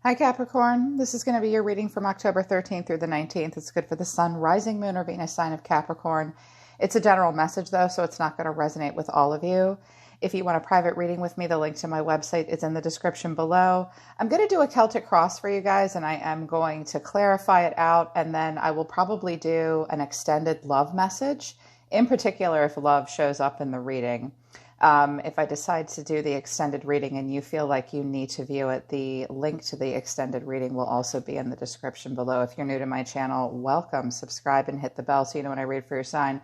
Hi Capricorn, this is going to be your reading from October 13th through the 19th. It's good for the Sun, Rising, Moon, or Venus sign of Capricorn. It's a general message though, so it's not going to resonate with all of you. If you want a private reading with me, the link to my website is in the description below. I'm going to do a Celtic cross for you guys, and I am going to clarify it out, and then I will probably do an extended love message, in particular if love shows up in the reading. If I decide to do the extended reading and you feel like you need to view it, the link to the extended reading will also be in the description below. If you're new to my channel, welcome, subscribe, and hit the bell so you know when I read for your sign.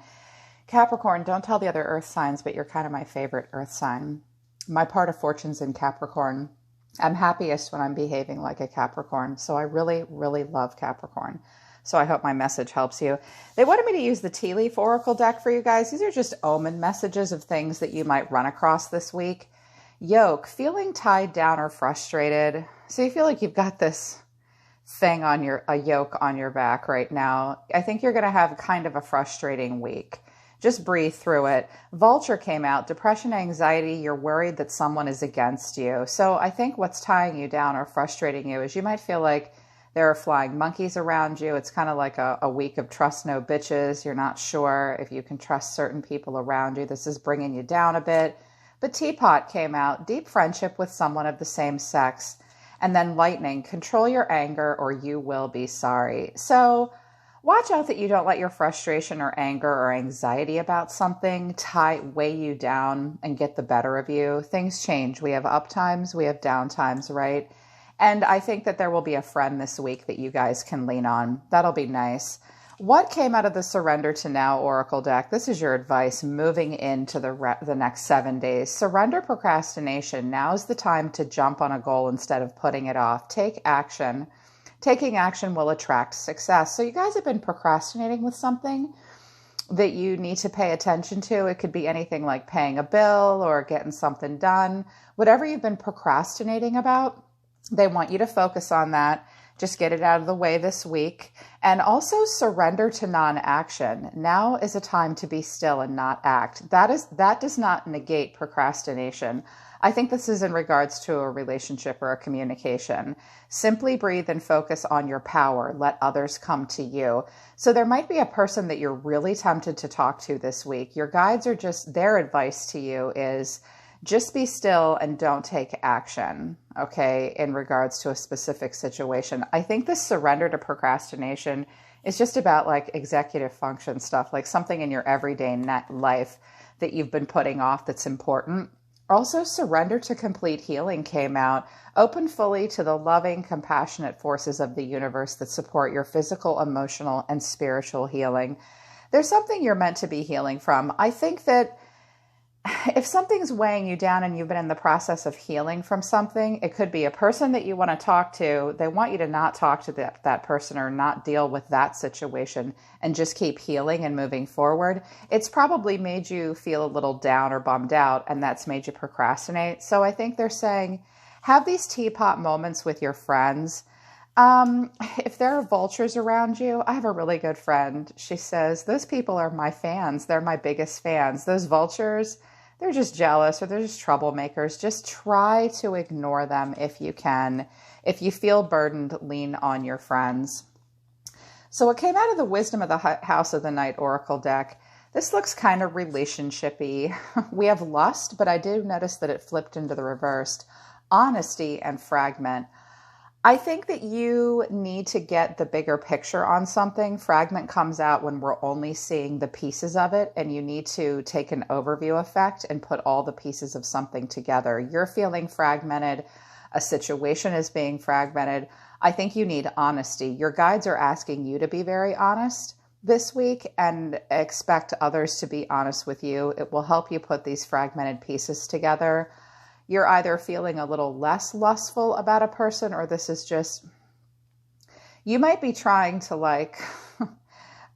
Capricorn, don't tell the other earth signs, but you're kind of my favorite earth sign. My part of fortune's in Capricorn. I'm happiest when I'm behaving like a Capricorn, so I really, really love Capricorn. So I hope my message helps you. They wanted me to use the Tea Leaf Oracle deck for you guys. These are just omen messages of things that you might run across this week. Yoke, feeling tied down or frustrated. So you feel like you've got this thing on a yoke on your back right now. I think you're going to have kind of a frustrating week. Just breathe through it. Vulture came out. Depression, anxiety. You're worried that someone is against you. So I think what's tying you down or frustrating you is you might feel like there are flying monkeys around you. It's kind of like a week of trust no bitches. You're not sure if you can trust certain people around you. This is bringing you down a bit. But Teapot came out. Deep friendship with someone of the same sex. And then Lightning. Control your anger or you will be sorry. So watch out that you don't let your frustration or anger or anxiety about something weigh you down and get the better of you. Things change. We have up times. We have down times, right? And I think that there will be a friend this week that you guys can lean on. That'll be nice. What came out of the Surrender to Now Oracle deck? This is your advice moving into the next 7 days. Surrender procrastination. Now's the time to jump on a goal instead of putting it off. Take action. Taking action will attract success. So you guys have been procrastinating with something that you need to pay attention to. It could be anything like paying a bill or getting something done. Whatever you've been procrastinating about, they want you to focus on that. Just get it out of the way this week. And also surrender to non-action. Now is a time to be still and not act. That does not negate procrastination. I think this is in regards to a relationship or a communication. Simply breathe and focus on your power. Let others come to you. So there might be a person that you're really tempted to talk to this week. Your guides are their advice to you is just be still and don't take action, okay, in regards to a specific situation. I think this surrender to procrastination is just about like executive function stuff, like something in your everyday life that you've been putting off that's important. Also, surrender to complete healing came out. Open fully to the loving, compassionate forces of the universe that support your physical, emotional, and spiritual healing. There's something you're meant to be healing from. I think that if something's weighing you down and you've been in the process of healing from something, it could be a person that you want to talk to. They want you to not talk to that person or not deal with that situation and just keep healing and moving forward. It's probably made you feel a little down or bummed out, and that's made you procrastinate. So I think they're saying, have these teapot moments with your friends. If there are vultures around you, I have a really good friend. She says, those people are my fans. They're my biggest fans. Those vultures, they're just jealous or they're just troublemakers. Just try to ignore them if you can. If you feel burdened, lean on your friends. So what came out of the Wisdom of the House of the Night Oracle deck, this looks kind of relationship-y. We have lust, but I did notice that it flipped into the reversed. Honesty and fragment. I think that you need to get the bigger picture on something. Fragment comes out when we're only seeing the pieces of it, and you need to take an overview effect and put all the pieces of something together. You're feeling fragmented. A situation is being fragmented. I think you need honesty. Your guides are asking you to be very honest this week and expect others to be honest with you. It will help you put these fragmented pieces together. You're either feeling a little less lustful about a person, or this is just, you might be trying to like,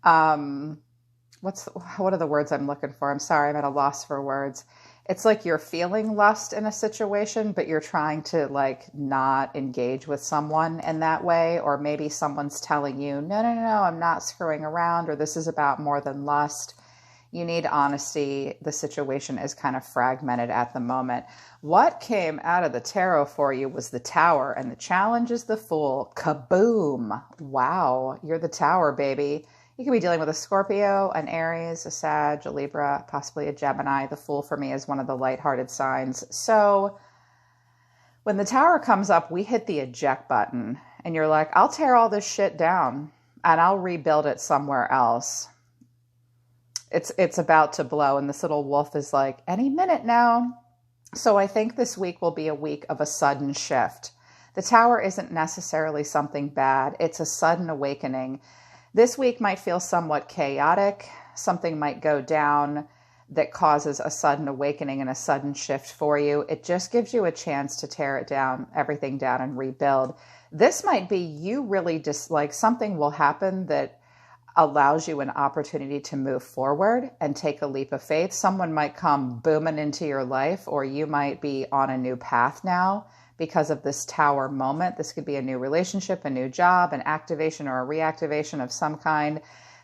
what are the words I'm looking for? I'm sorry, I'm at a loss for words. It's like you're feeling lust in a situation, but you're trying to like not engage with someone in that way. Or maybe someone's telling you, no, I'm not screwing around, or this is about more than lust. You need honesty. The situation is kind of fragmented at the moment. What came out of the tarot for you was the Tower, and the challenge is the Fool. Kaboom. Wow. You're the Tower, baby. You could be dealing with a Scorpio, an Aries, a Sag, a Libra, possibly a Gemini. The Fool for me is one of the lighthearted signs. So when the Tower comes up, we hit the eject button and you're like, I'll tear all this shit down and I'll rebuild it somewhere else. It's about to blow. And this little wolf is like, any minute now. So I think this week will be a week of a sudden shift. The Tower isn't necessarily something bad. It's a sudden awakening. This week might feel somewhat chaotic. Something might go down that causes a sudden awakening and a sudden shift for you. It just gives you a chance to tear it down, everything down, and rebuild. This might be you really just like something will happen that allows you an opportunity to move forward and take a leap of faith. Someone might come booming into your life, or you might be on a new path now because of this Tower moment. This could be a new relationship, a new job, an activation or a reactivation of some kind.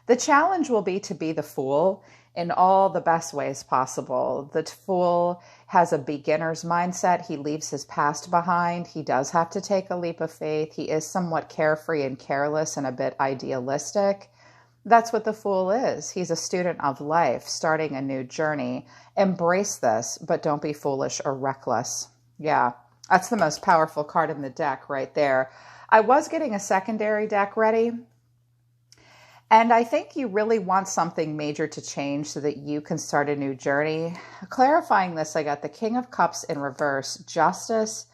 The challenge will be to be the Fool in all the best ways possible. The Fool has a beginner's mindset. He leaves his past behind. He does have to take a leap of faith. He is somewhat carefree and careless and a bit idealistic. That's what the Fool is. He's a student of life, starting a new journey. Embrace this, but don't be foolish or reckless. Yeah, that's the most powerful card in the deck right there. I was getting a secondary deck ready, and I think you really want something major to change so that you can start a new journey. Clarifying this, I got the King of Cups in reverse, Justice,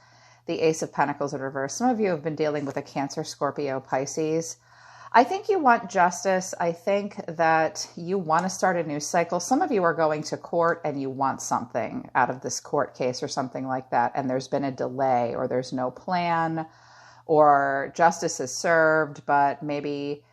the Ace of Pentacles in reverse. Some of you have been dealing with a Cancer, Scorpio, Pisces. I think you want justice. I think that you want to start a new cycle. Some of you are going to court and you want something out of this court case or something like that, and there's been a delay or there's no plan or justice is served, but maybe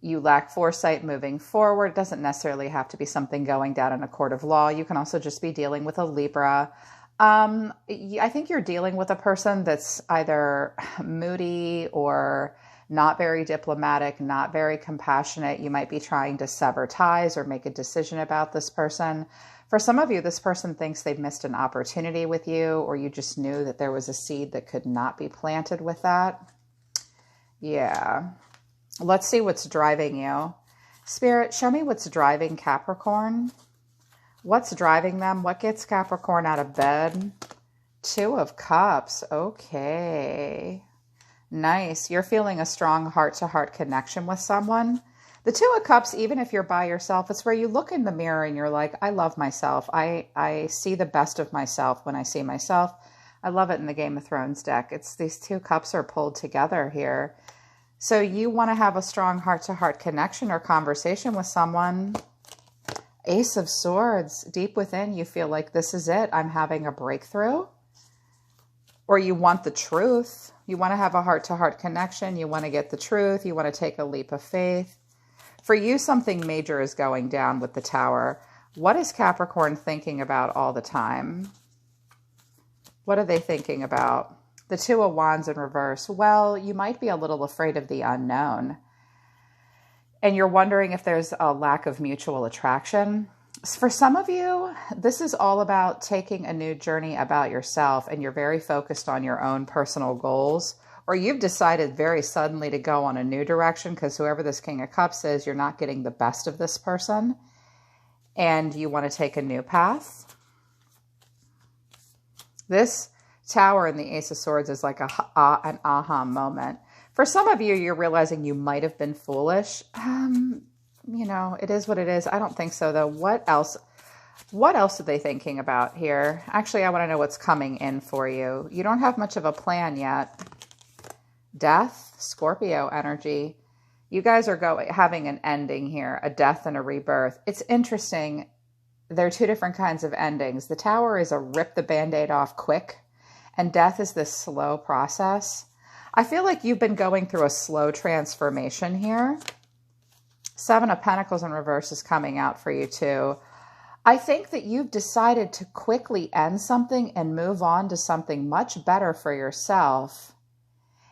you lack foresight moving forward. It doesn't necessarily have to be something going down in a court of law. You can also just be dealing with a Libra. I think you're dealing with a person that's either moody or not very diplomatic, not very compassionate. You might be trying to sever ties or make a decision about this person. For some of you, this person thinks they've missed an opportunity with you, or you just knew that there was a seed that could not be planted with that. Yeah. Let's see what's driving you. Spirit, show me what's driving Capricorn. What's driving them? What gets Capricorn out of bed? Two of Cups. Okay. Nice. You're feeling a strong heart-to-heart connection with someone. The Two of Cups, even if you're by yourself, it's where you look in the mirror and you're like, I love myself. I see the best of myself when I see myself. I love it in the Game of Thrones deck. It's these two cups are pulled together here. So you want to have a strong heart-to-heart connection or conversation with someone. Ace of Swords. Deep within, you feel like this is it. I'm having a breakthrough. Or you want the truth. You want to have a heart-to-heart connection. You want to get the truth. You want to take a leap of faith. For you, something major is going down with the Tower. What is Capricorn thinking about all the time? What are they thinking about? The Two of Wands in reverse. Well, you might be a little afraid of the unknown. And you're wondering if there's a lack of mutual attraction. For some of you, this is all about taking a new journey about yourself, and you're very focused on your own personal goals, or you've decided very suddenly to go on a new direction because whoever this King of Cups is, you're not getting the best of this person, and you want to take a new path. This Tower and the Ace of Swords is like an aha moment. For some of you, you're realizing you might have been foolish. You know, it is what it is. I don't think so, though. What else are they thinking about here? Actually, I want to know what's coming in for you. You don't have much of a plan yet. Death, Scorpio energy. You guys are having an ending here, a death and a rebirth. It's interesting. There are two different kinds of endings. The Tower is a rip the Band-Aid off quick, and death is this slow process. I feel like you've been going through a slow transformation here. Seven of Pentacles in reverse is coming out for you too. I think that you've decided to quickly end something and move on to something much better for yourself.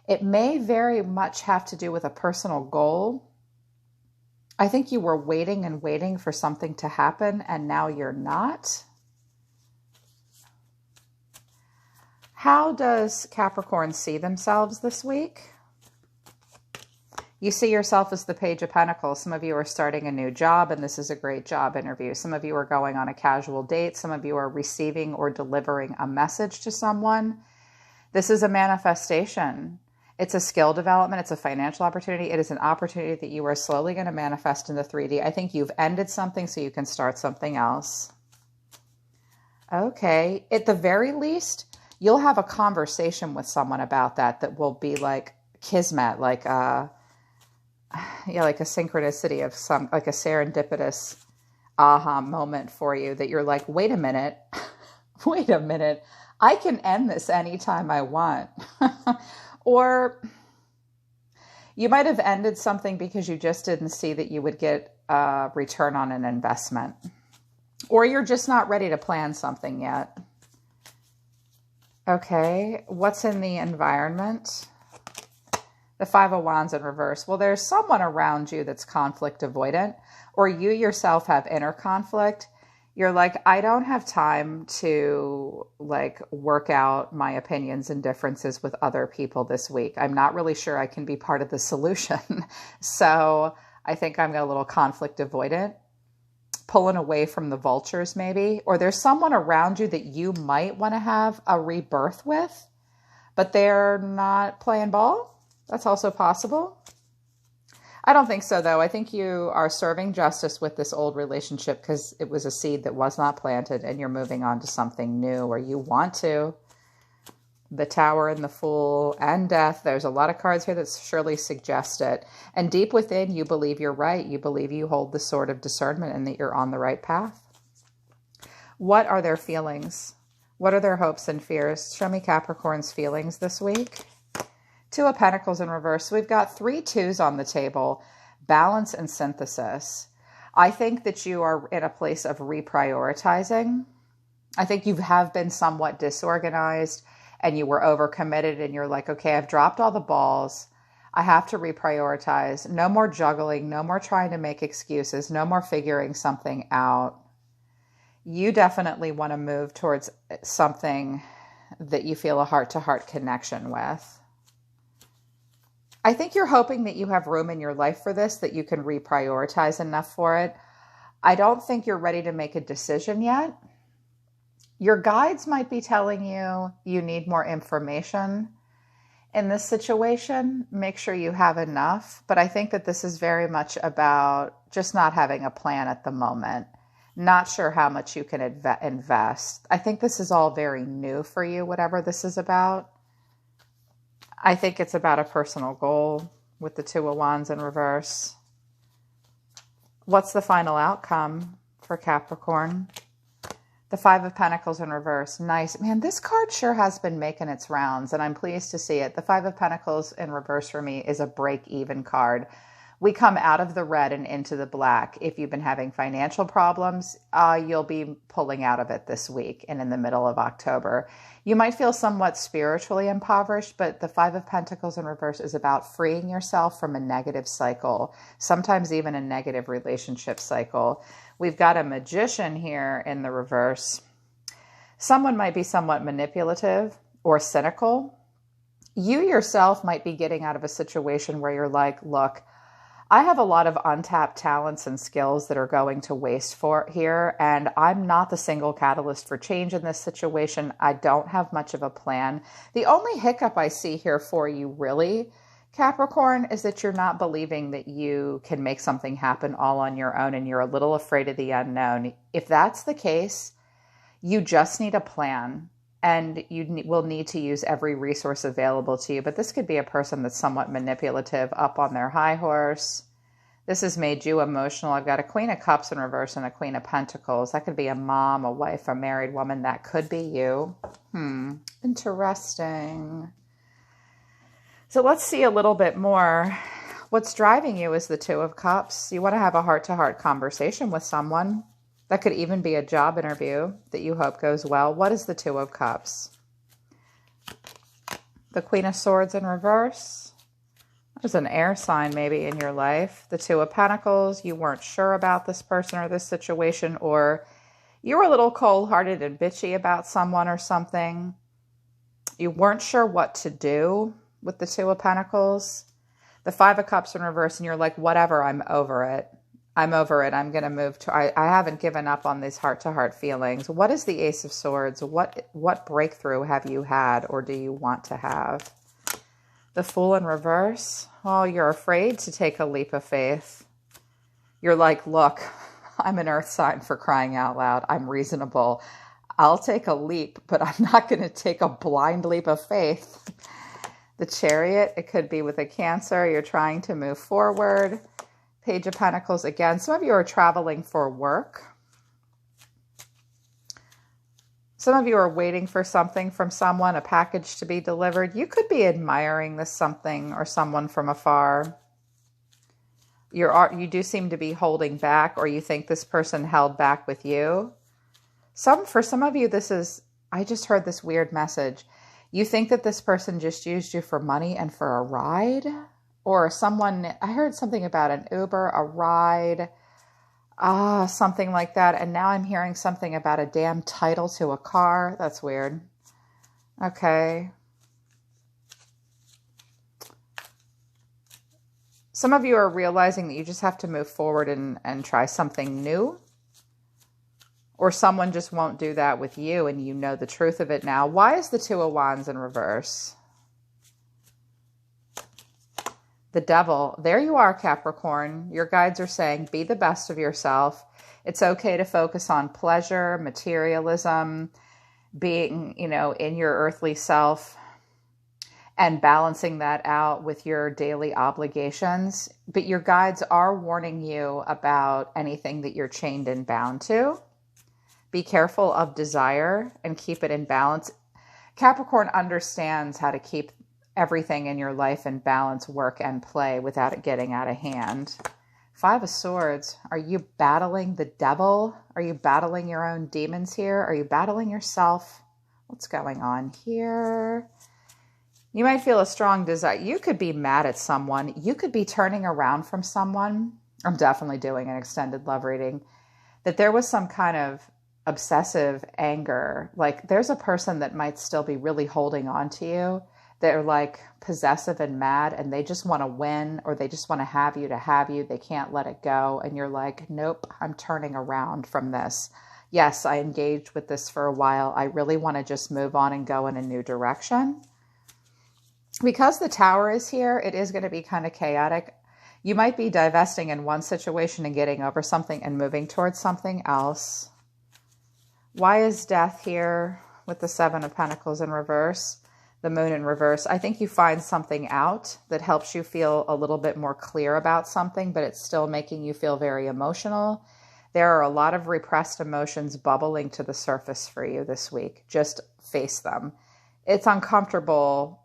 It may very much have to do with a personal goal. I think you were waiting and waiting for something to happen, and now you're not. How does Capricorn see themselves this week? You see yourself as the Page of Pentacles. Some of you are starting a new job, and this is a great job interview. Some of you are going on a casual date. Some of you are receiving or delivering a message to someone. This is a manifestation. It's a skill development. It's a financial opportunity. It is an opportunity that you are slowly going to manifest in the 3D. I think you've ended something so you can start something else. Okay. At the very least, you'll have a conversation with someone about that will be like kismet, like like a synchronicity of some, like a serendipitous aha moment for you that you're like, wait a minute, wait a minute. I can end this anytime I want. Or you might have ended something because you just didn't see that you would get a return on an investment. Or you're just not ready to plan something yet. Okay, what's in the environment? The Five of Wands in reverse. Well, there's someone around you that's conflict avoidant, or you yourself have inner conflict. You're like, I don't have time to like work out my opinions and differences with other people this week. I'm not really sure I can be part of the solution. So I think I'm a little conflict avoidant, pulling away from the vultures maybe. Or there's someone around you that you might want to have a rebirth with, but they're not playing ball. That's also possible. I don't think so, though. I think you are serving justice with this old relationship because it was a seed that was not planted and you're moving on to something new, or you want to. The Tower and the Fool and Death. There's a lot of cards here that surely suggest it. And deep within, you believe you're right. You believe you hold the sword of discernment and that you're on the right path. What are their feelings? What are their hopes and fears? Show me Capricorn's feelings this week. Two of Pentacles in reverse. So we've got 3 2s on the table, balance and synthesis. I think that you are in a place of reprioritizing. I think you have been somewhat disorganized and you were overcommitted and you're like, okay, I've dropped all the balls. I have to reprioritize. No more juggling, no more trying to make excuses, no more figuring something out. You definitely want to move towards something that you feel a heart-to-heart connection with. I think you're hoping that you have room in your life for this, that you can reprioritize enough for it. I don't think you're ready to make a decision yet. Your guides might be telling you you need more information in this situation. Make sure you have enough. But I think that this is very much about just not having a plan at the moment. Not sure how much you can invest. I think this is all very new for you, whatever this is about. I think it's about a personal goal with the Two of Wands in reverse. What's the final outcome for Capricorn? The Five of Pentacles in reverse. Nice. Man, this card sure has been making its rounds, and I'm pleased to see it. The Five of Pentacles in reverse for me is a break-even card. We come out of the red and into the black. If you've been having financial problems, you'll be pulling out of it this week and in the middle of October. You might feel somewhat spiritually impoverished, but the Five of Pentacles in reverse is about freeing yourself from a negative cycle, sometimes even a negative relationship cycle. We've got a Magician here in the reverse. Someone might be somewhat manipulative or cynical. You yourself might be getting out of a situation where you're like, look, I have a lot of untapped talents and skills that are going to waste for here, and I'm not the single catalyst for change in this situation. I don't have much of a plan. The only hiccup I see here for you, really, Capricorn, is that you're not believing that you can make something happen all on your own, and you're a little afraid of the unknown. If that's the case, you just need a plan. And you will need to use every resource available to you. But this could be a person that's somewhat manipulative, up on their high horse. This has made you emotional. I've got a Queen of Cups in reverse and a Queen of Pentacles. That could be a mom, a wife, a married woman. That could be you. Interesting. So let's see a little bit more. What's driving you is the Two of Cups. You want to have a heart-to-heart conversation with someone. That could even be a job interview that you hope goes well. What is the Two of Cups? The Queen of Swords in reverse. There's an air sign maybe in your life. The Two of Pentacles, you weren't sure about this person or this situation, or you were a little cold-hearted and bitchy about someone or something. You weren't sure what to do with the Two of Pentacles. The Five of Cups in reverse, and you're like, whatever, I'm over it. I'm over it. I'm going to move to, I haven't given up on these heart-to-heart feelings. What is the Ace of Swords? What breakthrough have you had or do you want to have? The Fool in reverse. Oh, you're afraid to take a leap of faith. You're like, look, I'm an earth sign, for crying out loud. I'm reasonable. I'll take a leap, but I'm not going to take a blind leap of faith. The Chariot, it could be with a Cancer. You're trying to move forward. Page of Pentacles again. Some of you are traveling for work. Some of you are waiting for something from someone, a package to be delivered. You could be admiring this something or someone from afar. You do seem to be holding back, or you think this person held back with you. For some of you, I just heard this weird message. You think that this person just used you for money and for a ride, or I heard something about an Uber, a ride, something like that. And now I'm hearing something about a damn title to a car. That's weird. Okay. Some of you are realizing that you just have to move forward and try something new. Or someone just won't do that with you and you know the truth of it now. Why is the Two of Wands in reverse? The Devil. There you are, Capricorn. Your guides are saying, be the best of yourself. It's okay to focus on pleasure, materialism, being, in your earthly self, and balancing that out with your daily obligations. But your guides are warning you about anything that you're chained and bound to. Be careful of desire and keep it in balance. Capricorn understands how to keep everything in your life in balance, work and play, without it getting out of hand. Five of Swords. Are you battling the devil? Are you battling your own demons here? Are you battling yourself? What's going on here? You might feel a strong desire. You could be mad at someone. You could be turning around from someone. I'm definitely doing an extended love reading. That there was some kind of obsessive anger. Like there's a person that might still be really holding on to you. They're like possessive and mad, and they just want to win, or they just want to have you. They can't let it go. And you're like, nope, I'm turning around from this. Yes, I engaged with this for a while. I really want to just move on and go in a new direction. Because the Tower is here, it is going to be kind of chaotic. You might be divesting in one situation and getting over something and moving towards something else. Why is Death here with the Seven of Pentacles in reverse? The Moon in reverse. I think you find something out that helps you feel a little bit more clear about something, but it's still making you feel very emotional. There are a lot of repressed emotions bubbling to the surface for you this week. Just face them. It's uncomfortable,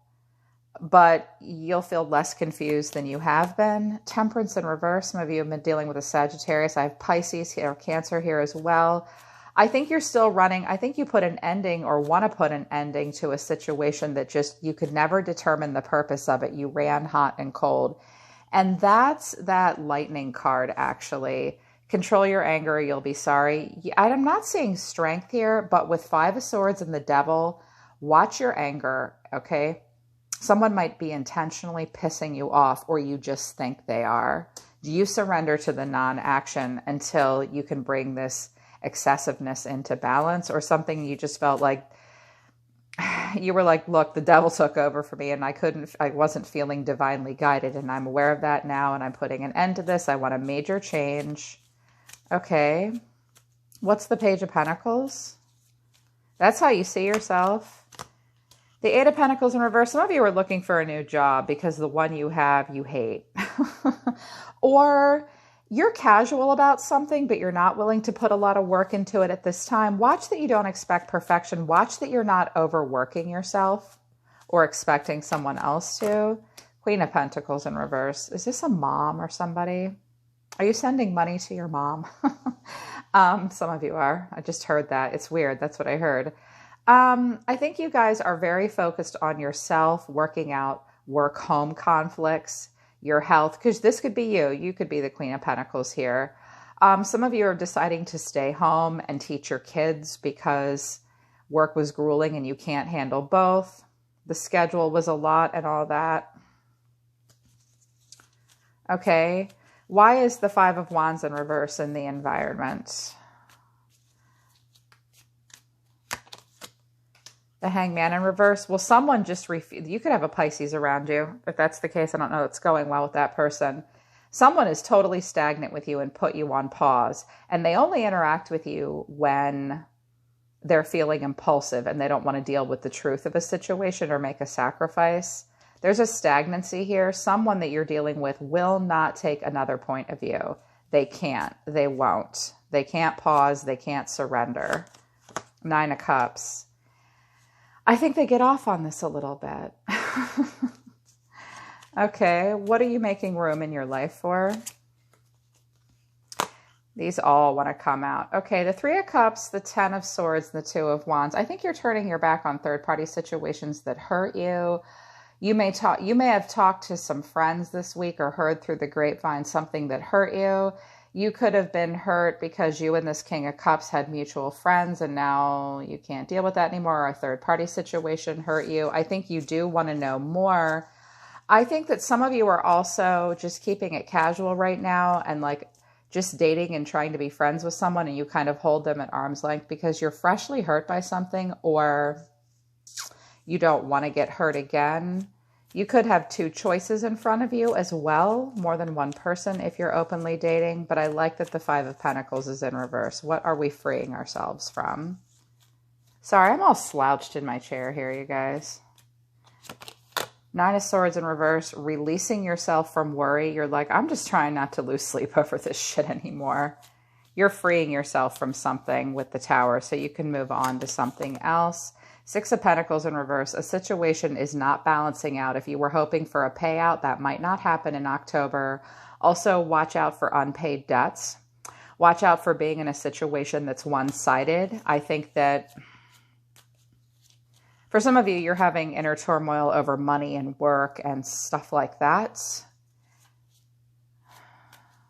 but you'll feel less confused than you have been. Temperance in reverse. Some of you have been dealing with a Sagittarius. I have Pisces here, Cancer here as well. I think you're still running. I think you put an ending, or want to put an ending to a situation that just, you could never determine the purpose of it. You ran hot and cold. And that's that Lightning card, actually. Control your anger, you'll be sorry. I'm not seeing strength here, but with Five of Swords and the Devil, watch your anger, okay? Someone might be intentionally pissing you off, or you just think they are. You surrender to the non-action until you can bring this excessiveness into balance, or something you just felt like you were like, look, the devil took over for me and I wasn't feeling divinely guided, and I'm aware of that now, and I'm putting an end to this. I want a major change. Okay. What's the Page of Pentacles? That's how you see yourself. The Eight of Pentacles in reverse. Some of you are looking for a new job because the one you have, you hate. Or you're casual about something, but you're not willing to put a lot of work into it at this time. Watch that you don't expect perfection. Watch that you're not overworking yourself or expecting someone else to. Queen of Pentacles in reverse. Is this a mom or somebody? Are you sending money to your mom? Some of you are. I just heard that. It's weird. That's what I heard. I think you guys are very focused on yourself, working out work-home conflicts. your health, because this could be you. You could be the Queen of Pentacles here. Some of you are deciding to stay home and teach your kids because work was grueling and you can't handle both. The schedule was a lot and all that. Okay. Why is the Five of Wands in reverse in the environment? The Hangman in reverse. Well, someone just you could have a Pisces around you. If that's the case, I don't know it's going well with that person. Someone is totally stagnant with you and put you on pause. And they only interact with you when they're feeling impulsive and they don't want to deal with the truth of a situation or make a sacrifice. There's a stagnancy here. Someone that you're dealing with will not take another point of view. They can't. They won't. They can't pause. They can't surrender. Nine of Cups. I think they get off on this a little bit. Okay, what are you making room in your life for? These all want to come out. Okay, the Three of Cups, the Ten of Swords, the Two of Wands. I think you're turning your back on third-party situations that hurt you. You may have talked to some friends this week or heard through the grapevine something that hurt you. You could have been hurt because you and this King of Cups had mutual friends and now you can't deal with that anymore, or a third-party situation hurt you. I think you do want to know more. I think that some of you are also just keeping it casual right now and like just dating and trying to be friends with someone, and you kind of hold them at arm's length because you're freshly hurt by something or you don't want to get hurt again. You could have two choices in front of you as well, more than one person if you're openly dating, but I like that the Five of Pentacles is in reverse. What are we freeing ourselves from? Sorry, I'm all slouched in my chair here, you guys. Nine of Swords in reverse, releasing yourself from worry. You're like, I'm just trying not to lose sleep over this shit anymore. You're freeing yourself from something with the Tower so you can move on to something else. Six of Pentacles in reverse, a situation is not balancing out. If you were hoping for a payout, that might not happen in October. Also, watch out for unpaid debts. Watch out for being in a situation that's one-sided. I think that for some of you, you're having inner turmoil over money and work and stuff like that.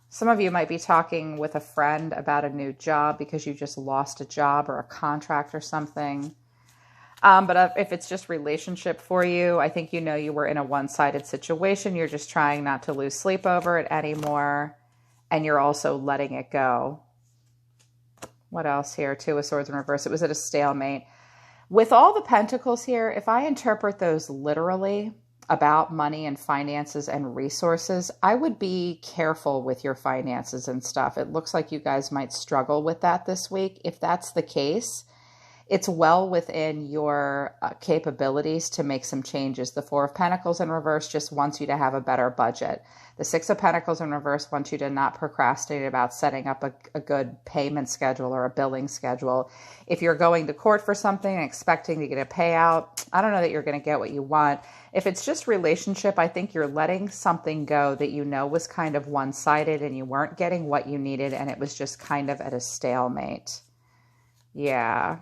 Some of you might be talking with a friend about a new job because you just lost a job or a contract or something. But if it's just relationship for you, I think you know you were in a one-sided situation. You're just trying not to lose sleep over it anymore. And you're also letting it go. What else here? Two of Swords in reverse. It was at a stalemate. With all the pentacles here, if I interpret those literally about money and finances and resources, I would be careful with your finances and stuff. It looks like you guys might struggle with that this week. If that's the case, it's well within your capabilities to make some changes. The Four of Pentacles in reverse just wants you to have a better budget. The Six of Pentacles in reverse wants you to not procrastinate about setting up a good payment schedule or a billing schedule. If you're going to court for something and expecting to get a payout, I don't know that you're going to get what you want. If it's just relationship, I think you're letting something go that you know was kind of one-sided and you weren't getting what you needed and it was just kind of at a stalemate. Yeah.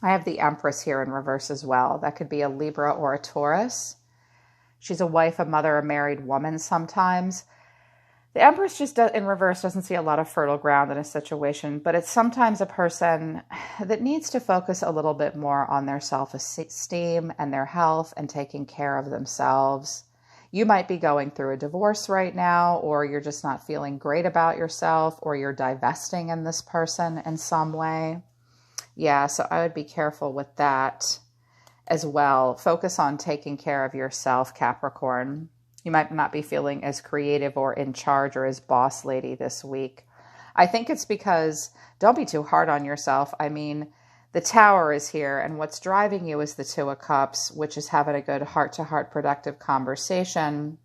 I have the Empress here in reverse as well. That could be a Libra or a Taurus. She's a wife, a mother, a married woman sometimes. The Empress just in reverse doesn't see a lot of fertile ground in a situation, but it's sometimes a person that needs to focus a little bit more on their self-esteem and their health and taking care of themselves. You might be going through a divorce right now, or you're just not feeling great about yourself, or you're divesting in this person in some way. Yeah, so I would be careful with that as well. Focus on taking care of yourself, Capricorn. You might not be feeling as creative or in charge or as boss lady this week. I think it's because, don't be too hard on yourself. I mean, the Tower is here, and what's driving you is the Two of Cups, which is having a good heart-to-heart productive conversation.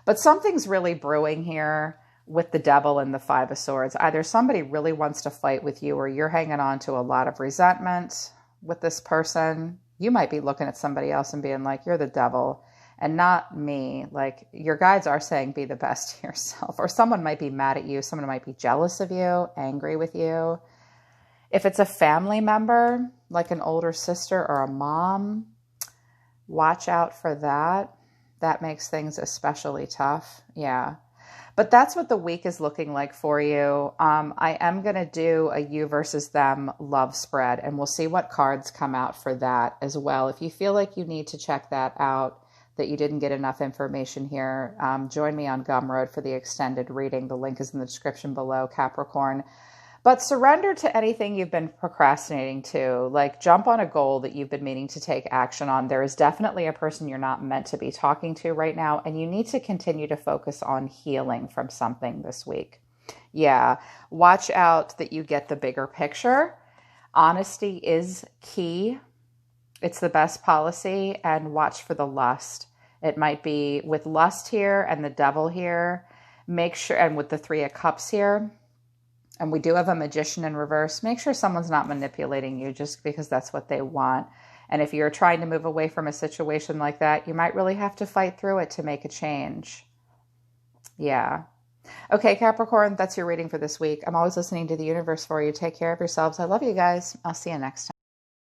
But something's really brewing here with the Devil and the Five of Swords. Either somebody really wants to fight with you or you're hanging on to a lot of resentment with this person. You might be looking at somebody else and being like, you're the devil and not me. Like, your guides are saying be the best to yourself. Or someone might be mad at you. Someone might be jealous of you, angry with you. If it's a family member, like an older sister or a mom, watch out for that. that makes things especially tough. Yeah. But that's what the week is looking like for you. I am going to do a you versus them love spread, and we'll see what cards come out for that as well. If you feel like you need to check that out, that you didn't get enough information here, join me on Gumroad for the extended reading. The link is in the description below, Capricorn. But surrender to anything you've been procrastinating to. Like, jump on a goal that you've been meaning to take action on. There is definitely a person you're not meant to be talking to right now, and you need to continue to focus on healing from something this week. Yeah, watch out that you get the bigger picture. Honesty is key. It's the best policy, and watch for the lust. It might be with lust here and the devil here. Make sure, and with the Three of Cups here, and we do have a Magician in reverse. Make sure someone's not manipulating you just because that's what they want. And if you're trying to move away from a situation like that, you might really have to fight through it to make a change. Yeah. Okay, Capricorn, that's your reading for this week. I'm always listening to the universe for you. Take care of yourselves. I love you guys. I'll see you next time.